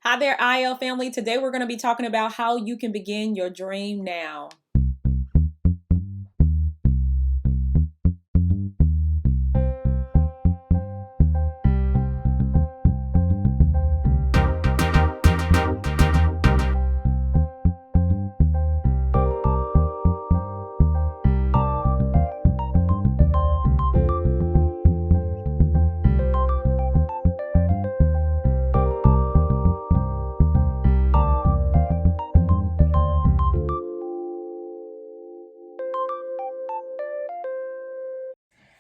Hi there, IL family. Today we're going to be talking about how you can begin your dream now.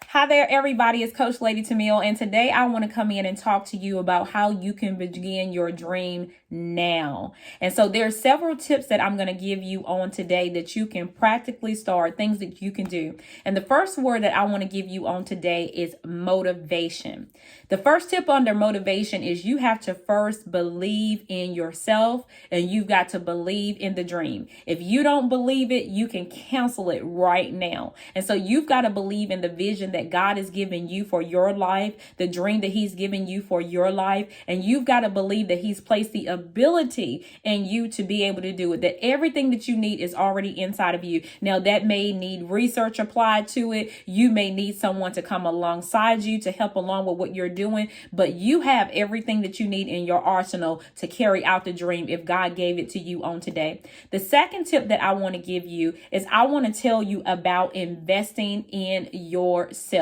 Hi there, everybody. It's Coach Lady Tamil, and today I want to come in and talk to you about how you can begin your dream now. And so there are several tips that I'm going to give you on today that you can practically start, things that you can do. And the first word that I want to give you on today is motivation. The first tip under motivation is you have to first believe in yourself, and you've got to believe in the dream. If you don't believe it, you can cancel it right now. And so you've got to believe in the vision that God has given you for your life, the dream that He's given you for your life. And you've got to believe that He's placed the ability in you to be able to do it, that everything that you need is already inside of you. Now, that may need research applied to it. You may need someone to come alongside you to help along with what you're doing, but you have everything that you need in your arsenal to carry out the dream if God gave it to you on today. The second tip that I want to give you is I want to tell you about investing in yourself.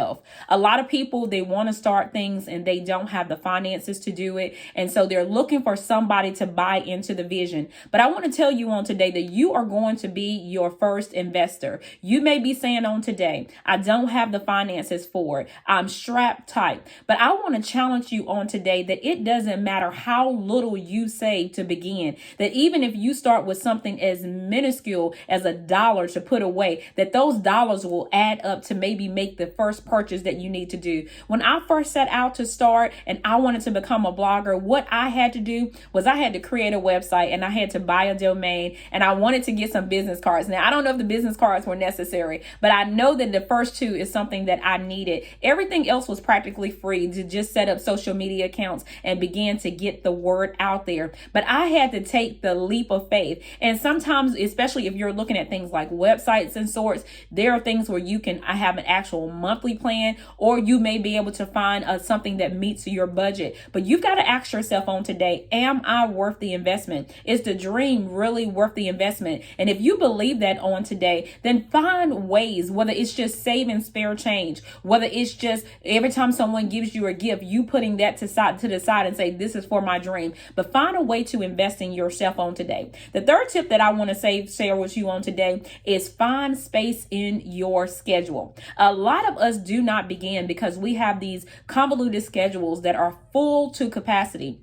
A lot of people, they want to start things and they don't have the finances to do it. And so they're looking for somebody to buy into the vision. But I want to tell you on today that you are going to be your first investor. You may be saying on today, I don't have the finances for it. I'm strapped tight. But I want to challenge you on today that it doesn't matter how little you save to begin, that even if you start with something as minuscule as $1 to put away, that those dollars will add up to maybe make the first purchase that you need to do. When I first set out to start and I wanted to become a blogger, what I had to do was I had to create a website and I had to buy a domain and I wanted to get some business cards. Now, I don't know if the business cards were necessary, but I know that the first two is something that I needed. Everything else was practically free to just set up social media accounts and begin to get the word out there. But I had to take the leap of faith. And sometimes, especially if you're looking at things like websites and sorts, there are things where you can have an actual monthly plan, or you may be able to find something that meets your budget. But you've got to ask yourself on today, am I worth the investment? Is the dream really worth the investment? And if you believe that on today, then find ways, whether it's just saving spare change, whether it's just every time someone gives you a gift, you putting that to the side and say, this is for my dream. But find a way to invest in yourself on today. The third tip that I want to share with you on today is find space in your schedule. A lot of us do not begin because we have these convoluted schedules that are full to capacity.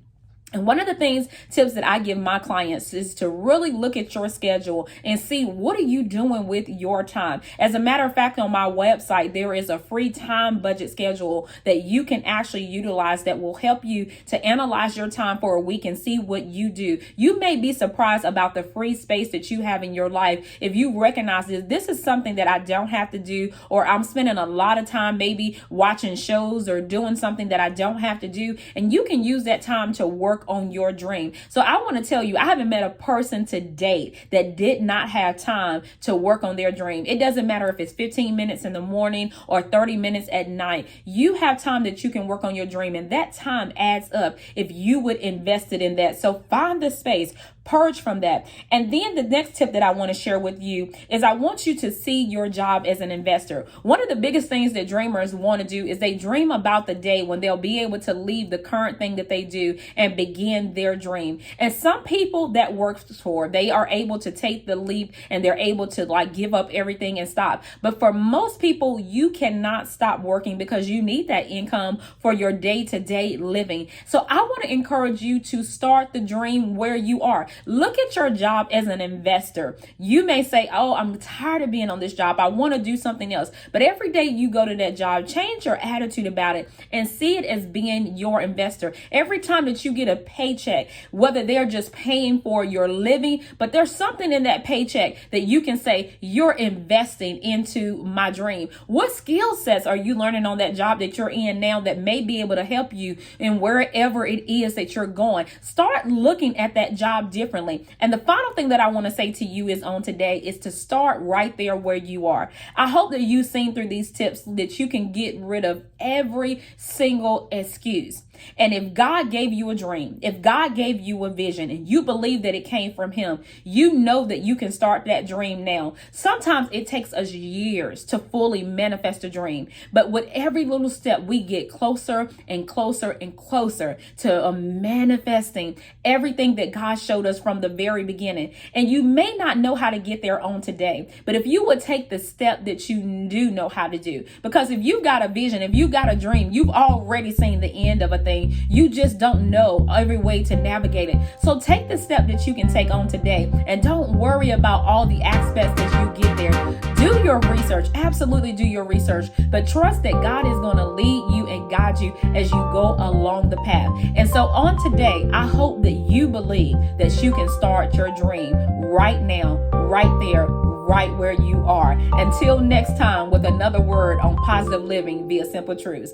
And one of the tips that I give my clients is to really look at your schedule and see what are you doing with your time. As a matter of fact, on my website, there is a free time budget schedule that you can actually utilize that will help you to analyze your time for a week and see what you do. You may be surprised about the free space that you have in your life if you recognize this is something that I don't have to do, or I'm spending a lot of time maybe watching shows or doing something that I don't have to do. And you can use that time to work on your dream. So I want to tell you, I haven't met a person to date that did not have time to work on their dream. It doesn't matter if it's 15 minutes in the morning or 30 minutes at night. You have time that you can work on your dream, and that time adds up if you would invest it in that. So find the space, purge from that. And then the next tip that I want to share with you is I want you to see your job as an investor. One of the biggest things that dreamers want to do is they dream about the day when they'll be able to leave the current thing that they do and begin their dream. And some people that works for, they are able to take the leap and they're able to give up everything and stop. But for most people, you cannot stop working because you need that income for your day-to-day living. So I want to encourage you to start the dream where you are. Look at your job as an investor. You may say, oh, I'm tired of being on this job. I want to do something else. But every day you go to that job, change your attitude about it and see it as being your investor. Every time that you get a paycheck, whether they're just paying for your living, but there's something in that paycheck that you can say, you're investing into my dream. What skill sets are you learning on that job that you're in now that may be able to help you in wherever it is that you're going? Start looking at that job differently. And the final thing that I want to say to you is on today is to start right there where you are. I hope that you've seen through these tips that you can get rid of every single excuse. And if God gave you a dream, if God gave you a vision and you believe that it came from him, you know that you can start that dream now. Sometimes it takes us years to fully manifest a dream, but with every little step, we get closer and closer and closer to manifesting everything that God showed us from the very beginning. And you may not know how to get there on today, but if you would take the step that you do know how to do, because if you've got a vision, if you've got a dream, you've already seen the end of a thing. You just don't know every way to navigate it. So take the step that you can take on today and don't worry about all the aspects as you get there. Do your research. Absolutely do your research, but trust that God is going to lead you and guide you as you go along the path. And so on today, I hope that you believe that you can start your dream right now, right there, right where you are. Until next time with another word on positive living via Simple Truths.